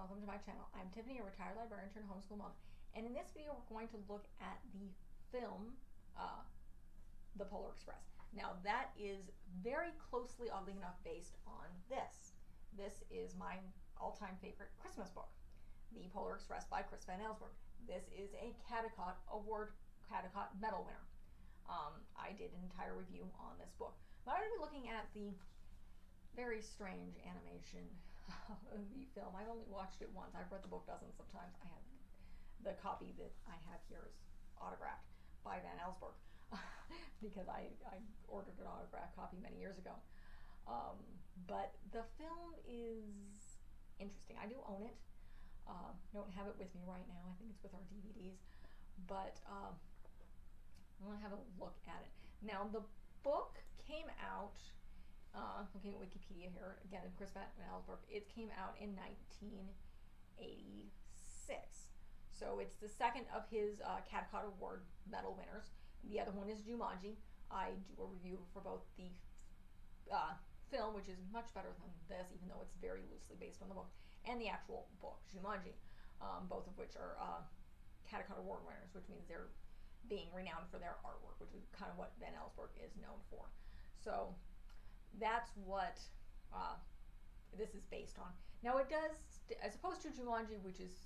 welcome to my channel. I'm Tiffany, a retired librarian turned homeschool mom, and in this video we're going to look at the film, The Polar Express. Now that is very closely, oddly enough, based on this. This is my all-time favorite Christmas book, The Polar Express by Chris Van Allsburg. This is a Caldecott Award, Caldecott Medal winner. I did an entire review on this book, but I'm going to be looking at the very strange animation of the film. I've only watched it once. I've read the book dozens of times. I have the copy that I have here is autographed by Van Allsburg because I ordered an autographed copy many years ago. But the film is interesting. I do own it. Don't have it with me right now. I think it's with our DVDs. But I want to have a look at it. Now the book came out, looking at Wikipedia here, again, Chris Van Allsburg, it came out in 1986. So it's the second of his Caldecott Award medal winners. The other one is Jumanji. I do a review for both the film, which is much better than this, even though it's very loosely based on the book, and the actual book, Jumanji, both of which are Caldecott Award winners, which means they're being renowned for their artwork, which is kind of what Van Allsburg is known for. So that's what this is based on. Now it does, as opposed to Jumanji, which is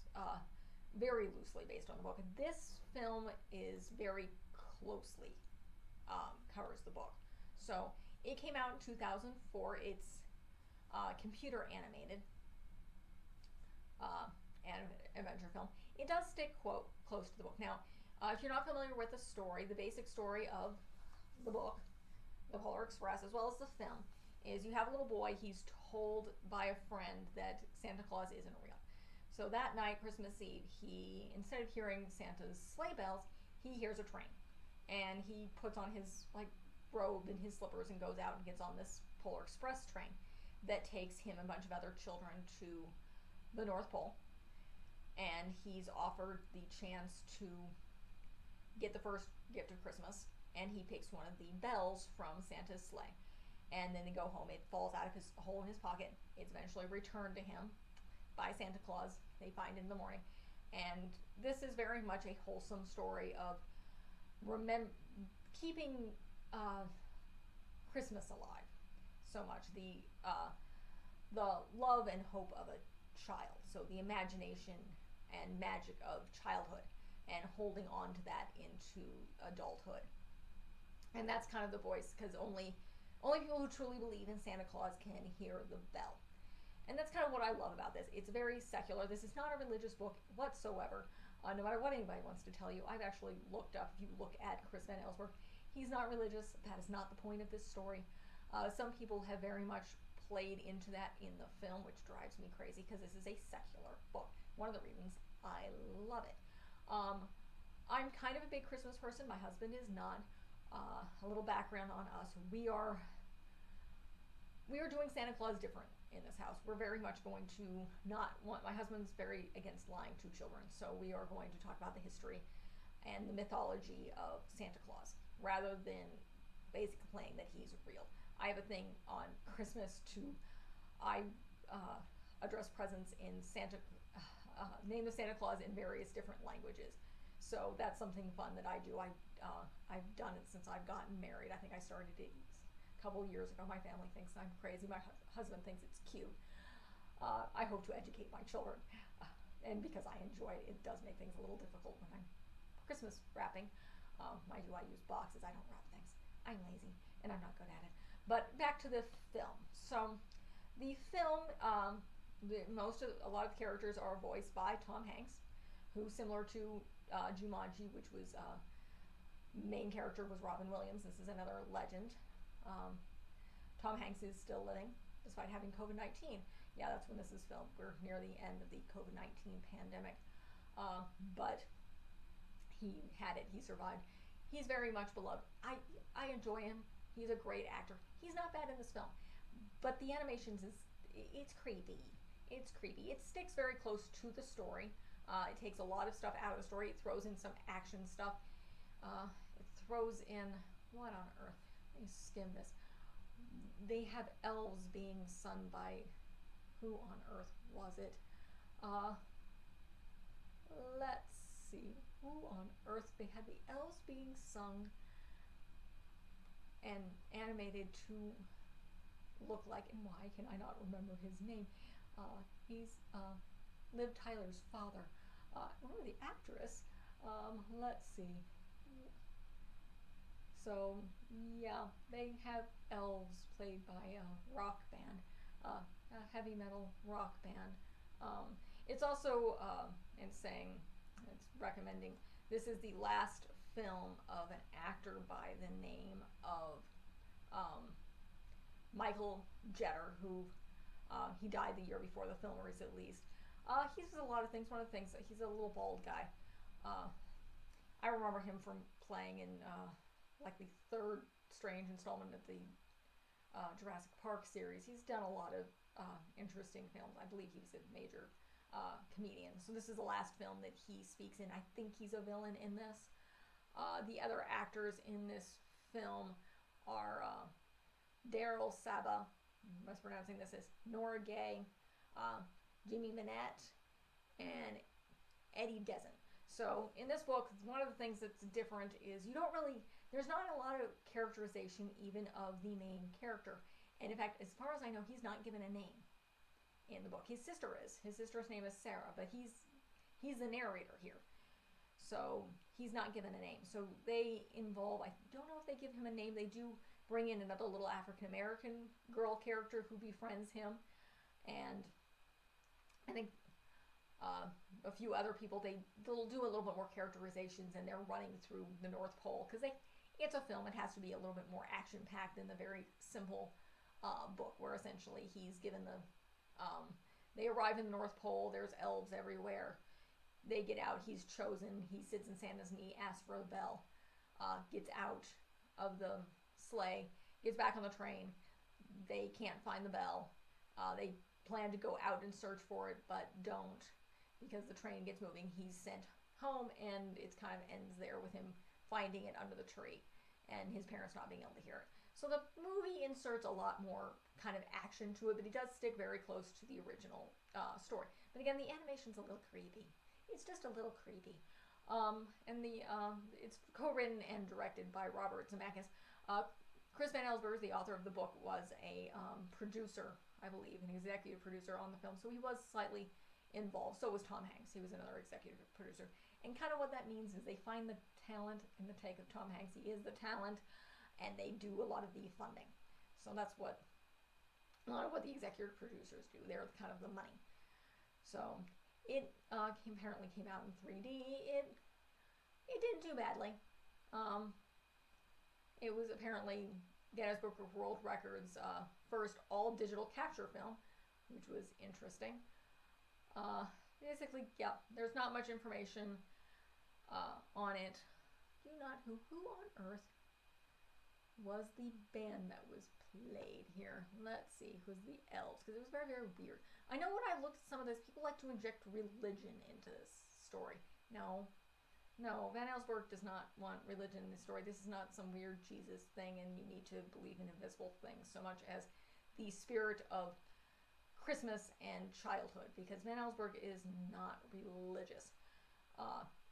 very loosely based on the book, this film is very closely covers the book. So it came out in 2004. It's computer animated and adventure film. It does stick close to the book. Now, if you're not familiar with the story, the basic story of the book, The Polar Express, as well as the film, is you have a little boy. He's told by a friend that Santa Claus isn't real. So that night, Christmas Eve, he, instead of hearing Santa's sleigh bells, he hears a train. And he puts on his robe and his slippers and goes out and gets on this Polar Express train that takes him and a bunch of other children to the North Pole. And he's offered the chance to get the first gift of Christmas, and he picks one of the bells from Santa's sleigh. And then they go home. It falls out of his hole in his pocket. It's eventually returned to him by Santa Claus. They find it in the morning. And this is very much a wholesome story of keeping Christmas alive so much. The love and hope of a child. So the imagination and magic of childhood, and holding on to that into adulthood. And that's kind of the voice, because only people who truly believe in Santa Claus can hear the bell. And that's kind of what I love about this. It's very secular. This is not a religious book whatsoever. No matter what anybody wants to tell you, I've actually looked up, if you look at Chris Van Allsburg, he's not religious. That is not the point of this story. Some people have very much played into that in the film, which drives me crazy, because this is a secular book. One of the reasons I love it. I'm kind of a big Christmas person. My husband is not. A little background on us. We are doing Santa Claus different in this house. We're very much going to not want, my husband's very against lying to children, so we are going to talk about the history and the mythology of Santa Claus, rather than basically playing that he's real. I have a thing on Christmas I address presents in name the Santa Claus in various different languages. So that's something fun that I do. I've done it since I've gotten married. I think I started it a couple years ago. My family thinks I'm crazy. My husband thinks it's cute. I hope to educate my children. And because I enjoy it, it does make things a little difficult when I'm Christmas wrapping. Mind you, I use boxes. I don't wrap things. I'm lazy and I'm not good at it. But back to the film. So the film, a lot of the characters are voiced by Tom Hanks, who, similar to Jumanji, which was main character was Robin Williams. This is another legend. Tom Hanks is still living despite having COVID-19. Yeah, that's when this is filmed. We're near the end of the COVID-19 pandemic. But he had it. He survived. He's very much beloved. I enjoy him. He's a great actor. He's not bad in this film. But the animations it's creepy. It's creepy. It sticks very close to the story. It takes a lot of stuff out of the story. It throws in some action stuff. It throws in, what on earth? Let me skim this. They have elves being sung by, who on earth was it? Uh, let's see, who on earth, they had the elves being sung and animated to look like, and why can I not remember his name? He's Liv Tyler's father. I remember the actress. Let's see. So yeah, they have elves played by a rock band, a heavy metal rock band. It's also and saying, it's recommending, this is the last film of an actor by the name of Michael Jeter, who he died the year before the film was released. He's a lot of things. One of the things, he's a little bald guy. I remember him from playing in like the third Strange installment of the Jurassic Park series. He's done a lot of interesting films. I believe he was a major comedian. So this is the last film that he speaks in. I think he's a villain in this. The other actors in this film are Daryl Saba, I'm mispronouncing this, as Nora Gay, Jimmy Minette, and Eddie Dezen. So in this book, one of the things that's different is there's not a lot of characterization even of the main character. And in fact, as far as I know, he's not given a name in the book. His sister is. His sister's name is Sarah, but he's the narrator here. So he's not given a name. So they involve, I don't know if they give him a name. They do bring in another little African-American girl character who befriends him. And I think a few other people, they'll do a little bit more characterizations, and they're running through the North Pole because it's a film. It has to be a little bit more action-packed than the very simple book, where essentially he's given they arrive in the North Pole. There's elves everywhere. They get out. He's chosen. He sits in Santa's knee, asks for a bell, gets out of the sleigh, gets back on the train. They can't find the bell. They plan to go out and search for it, but don't, because the train gets moving. He's sent home, and it kind of ends there with him finding it under the tree and his parents not being able to hear it. So the movie inserts a lot more kind of action to it, but he does stick very close to the original story. But again, the animation's a little creepy. It's just a little creepy. And it's co-written and directed by Robert Zamacus. Chris Van Allsburg, the author of the book, was a producer, I believe, an executive producer on the film. So he was slightly involved. So was Tom Hanks. He was another executive producer. And kind of what that means is they find the talent in the take of Tom Hanks. He is the talent, and they do a lot of the funding. So that's what a lot of what the executive producers do. They're kind of the money. So it apparently came out in 3D. It didn't do badly. It was apparently Guinness Book of World Records' first all-digital capture film, which was interesting. Basically, yeah, there's not much information on it. Who on earth was the band that was played here? Let's see, who's the elves? Because it was very, very weird. I know when I looked at some of this, people like to inject religion into this story. No, Van Allsburg does not want religion in this story. This is not some weird Jesus thing, and you need to believe in invisible things so much as the spirit of Christmas and childhood, because Van Allsburg is not religious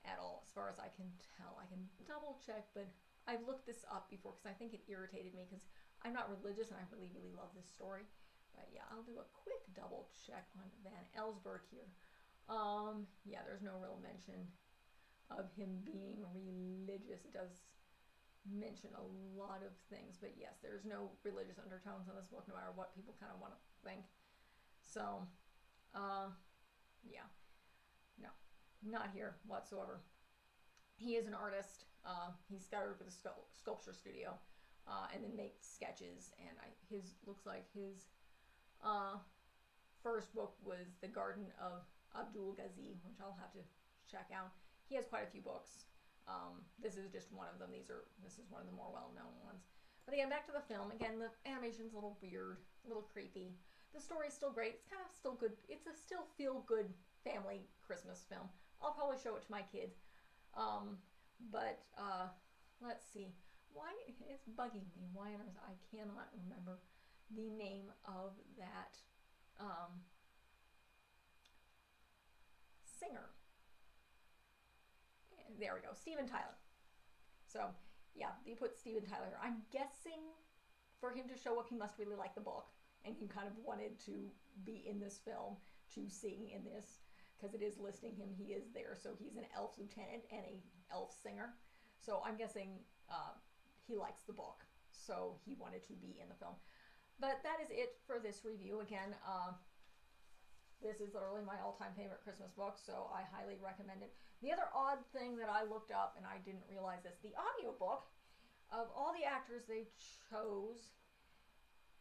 at all, as far as I can tell. I can double check, but I've looked this up before because I think it irritated me, because I'm not religious and I really, really love this story. But yeah, I'll do a quick double check on Van Allsburg here. Yeah, there's no real mention of him being religious. It does mention a lot of things, but yes, there's no religious undertones in this book, no matter what people kind of want to think. So, yeah, no, not here whatsoever. He is an artist. He started with a sculpture studio, and then makes sketches. And looks like his first book was The Garden of Abdul Ghazi, which I'll have to check out. He has quite a few books. This is just one of them. This is one of the more well-known ones. But again, back to the film. Again, the animation's a little weird, a little creepy. The story's still great. It's kind of still good. It's a still feel-good family Christmas film. I'll probably show it to my kids. But let's see. Why it's bugging me? Why on earth I cannot remember the name of that singer. There we go, Steven Tyler. So yeah, they put Steven Tyler here. I'm guessing for him to show up, he must really like the book, and he kind of wanted to be in this film, to sing in this, because it is listing him. He is there, so he's an elf lieutenant and a elf singer. So I'm guessing he likes the book, so he wanted to be in the film. But that is it for this review. Again, this is literally my all-time favorite Christmas book, so I highly recommend it. The other odd thing that I looked up, and I didn't realize this, the audiobook, of all the actors they chose,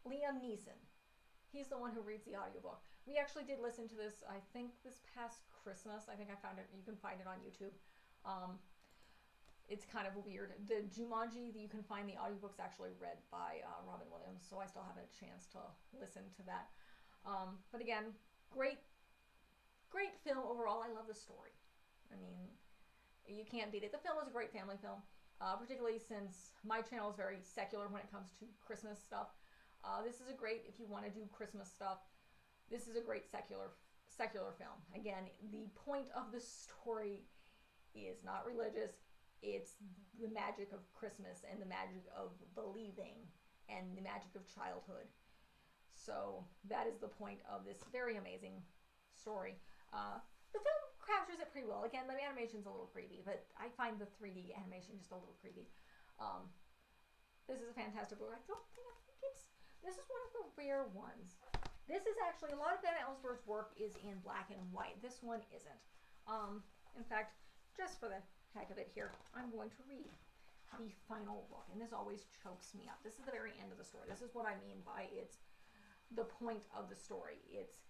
Liam Neeson. He's the one who reads the audiobook. We actually did listen to this, I think, this past Christmas. I think I found it. You can find it on YouTube. It's kind of weird. The Jumanji, you can find the audiobooks actually read by Robin Williams, so I still haven't had a chance to listen to that. But again, great film overall. I love the story. I mean, you can't beat it. The film is a great family film, particularly since my channel is very secular when it comes to Christmas stuff. This is a great, if you want to do Christmas stuff, this is a great secular film. Again, the point of the story is not religious. It's the magic of Christmas and the magic of believing and the magic of childhood. So that is the point of this very amazing story. The film captures it pretty well. Again, the animation's a little creepy, but I find the 3D animation just a little creepy. This is a fantastic book. This is one of the rare ones. This is actually, a lot of Van Allsburg's work is in black and white. This one isn't. In fact, just for the heck of it here, I'm going to read the final book. And this always chokes me up. This is the very end of the story. This is what I mean by it's the point of the story. It's,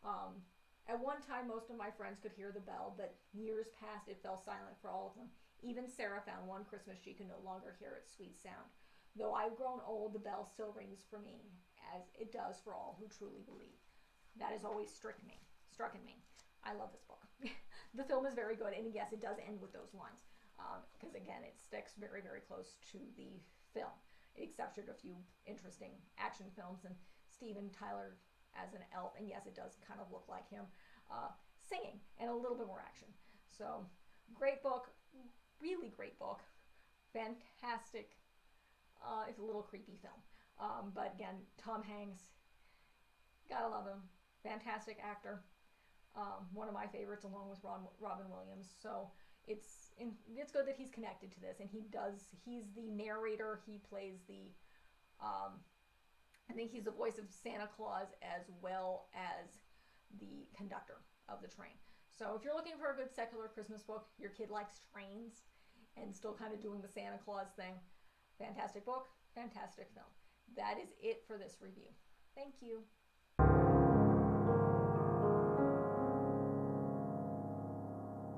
at one time, most of my friends could hear the bell, but years passed, it fell silent for all of them. Even Sarah found one Christmas she could no longer hear its sweet sound. Though I've grown old, the bell still rings for me, as it does for all who truly believe. That has always struck in me. I love this book. The film is very good, and yes, it does end with those lines, because again, it sticks very, very close to the film, except for a few interesting action films and Steven Tyler as an elf, and yes, it does kind of look like him, singing, and a little bit more action. So, great book, really great book, fantastic. It's a little creepy film, but again, Tom Hanks, gotta love him, fantastic actor, one of my favorites along with Robin Williams. So it's good that he's connected to this, and he's the narrator. He plays the I think he's the voice of Santa Claus as well as the conductor of the train. So if you're looking for a good secular Christmas book, your kid likes trains and still kind of doing the Santa Claus thing, fantastic book, fantastic film. That is it for this review. Thank you.